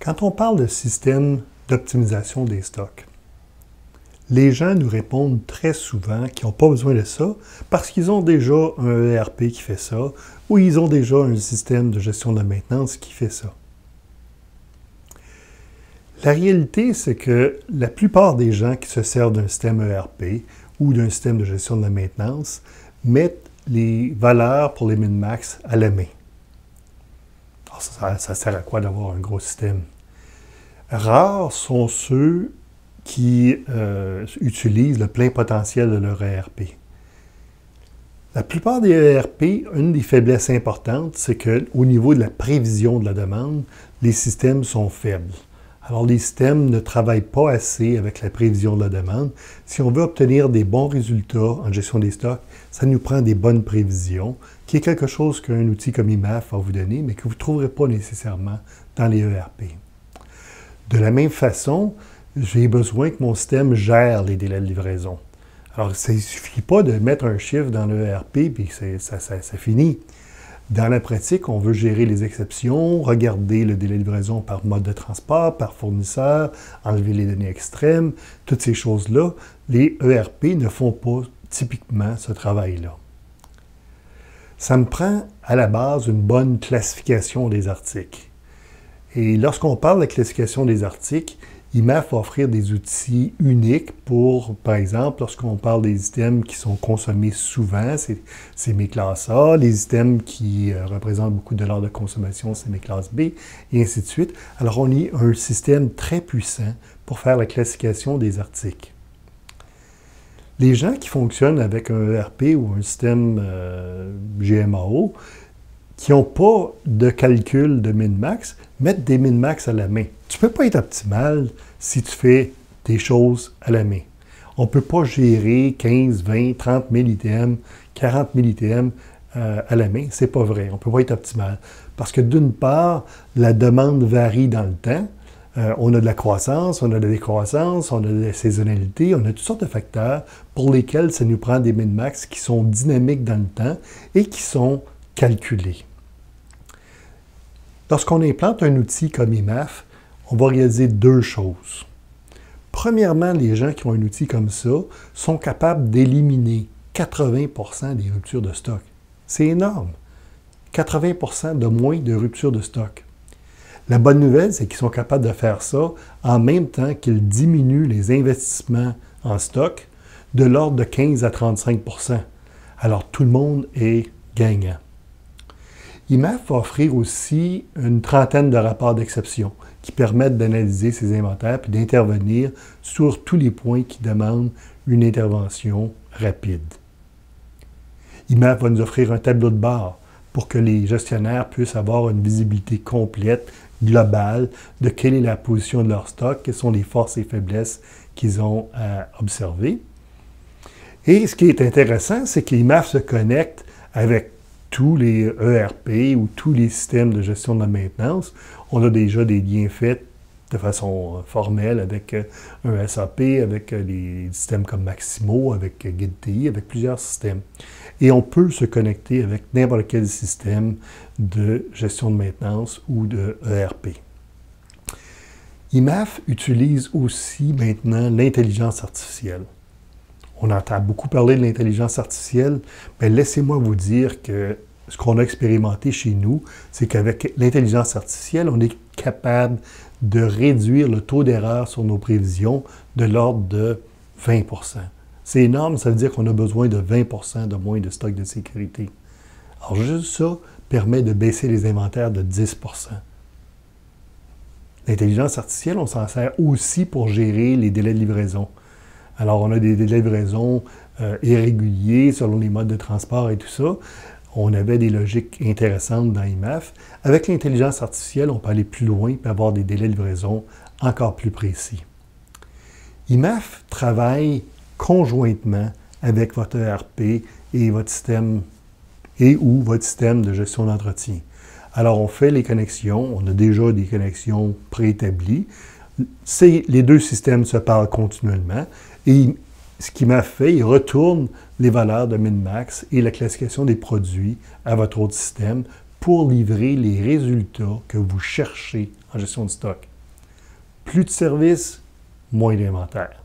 Quand on parle de système d'optimisation des stocks, les gens nous répondent très souvent qu'ils n'ont pas besoin de ça parce qu'ils ont déjà un ERP qui fait ça ou ils ont déjà un système de gestion de la maintenance qui fait ça. La réalité, c'est que la plupart des gens qui se servent d'un système ERP ou d'un système de gestion de la maintenance mettent les valeurs pour les min-max à la main. Alors, ça sert à quoi d'avoir un gros système? Rares sont ceux qui utilisent le plein potentiel de leur ERP. La plupart des ERP, une des faiblesses importantes, c'est qu'au niveau de la prévision de la demande, les systèmes sont faibles. Alors, les systèmes ne travaillent pas assez avec la prévision de la demande. Si on veut obtenir des bons résultats en gestion des stocks, ça nous prend des bonnes prévisions, qui est quelque chose qu'un outil comme IMAF va vous donner, mais que vous ne trouverez pas nécessairement dans les ERP. De la même façon, j'ai besoin que mon système gère les délais de livraison. Alors, il ne suffit pas de mettre un chiffre dans le ERP puis ça finit. Dans la pratique, on veut gérer les exceptions, regarder le délai de livraison par mode de transport, par fournisseur, enlever les données extrêmes, toutes ces choses-là. Les ERP ne font pas typiquement ce travail-là. Ça me prend à la base une bonne classification des articles. Et lorsqu'on parle de classification des articles, IMAF va offrir des outils uniques pour, par exemple, lorsqu'on parle des items qui sont consommés souvent, c'est mes classes A, les items qui représentent beaucoup de dollars de consommation, c'est mes classes B, et ainsi de suite. Alors, on a un système très puissant pour faire la classification des articles. Les gens qui fonctionnent avec un ERP ou un système GMAO, qui n'ont pas de calcul de min-max, mettent des min-max à la main. Tu ne peux pas être optimal si tu fais des choses à la main. On ne peut pas gérer 15, 20, 30 000 items, 40 000 items à la main. Ce n'est pas vrai. On ne peut pas être optimal. Parce que d'une part, la demande varie dans le temps. On a de la croissance, on a de la décroissance, on a de la saisonnalité, on a toutes sortes de facteurs pour lesquels ça nous prend des min-max qui sont dynamiques dans le temps et qui sont calculés. Lorsqu'on implante un outil comme IMAF, on va réaliser deux choses. Premièrement, les gens qui ont un outil comme ça sont capables d'éliminer 80% des ruptures de stock. C'est énorme. 80% de moins de ruptures de stock. La bonne nouvelle, c'est qu'ils sont capables de faire ça en même temps qu'ils diminuent les investissements en stock de l'ordre de 15 à 35%. Alors, tout le monde est gagnant. IMAF va offrir aussi une trentaine de rapports d'exception qui permettent d'analyser ces inventaires et d'intervenir sur tous les points qui demandent une intervention rapide. IMAF va nous offrir un tableau de bord pour que les gestionnaires puissent avoir une visibilité complète, globale, de quelle est la position de leur stock, quelles sont les forces et faiblesses qu'ils ont à observer. Et ce qui est intéressant, c'est que l'IMAF se connecte avec tous les ERP ou tous les systèmes de gestion de la maintenance. On a déjà des liens faits de façon formelle avec un SAP, avec des systèmes comme Maximo, avec GuideTI, avec plusieurs systèmes. Et on peut se connecter avec n'importe quel système de gestion de maintenance ou de ERP. IMAF utilise aussi maintenant l'intelligence artificielle. On entend beaucoup parler de l'intelligence artificielle, mais laissez-moi vous dire que ce qu'on a expérimenté chez nous, c'est qu'avec l'intelligence artificielle, on est capable de réduire le taux d'erreur sur nos prévisions de l'ordre de 20%. C'est énorme, ça veut dire qu'on a besoin de 20% de moins de stock de sécurité. Alors juste ça permet de baisser les inventaires de 10%. L'intelligence artificielle, on s'en sert aussi pour gérer les délais de livraison. Alors, on a des délais de livraison irréguliers selon les modes de transport et tout ça. On avait des logiques intéressantes dans IMAF. Avec l'intelligence artificielle, on peut aller plus loin et avoir des délais de livraison encore plus précis. IMAF travaille conjointement avec votre ERP et votre système ou votre système de gestion d'entretien. Alors, on fait les connexions. On a déjà des connexions préétablies. Les deux systèmes se parlent continuellement. Et ce qui m'a fait, il retourne les valeurs de min-max et la classification des produits à votre autre système pour livrer les résultats que vous cherchez en gestion de stock. Plus de services, moins d'inventaire.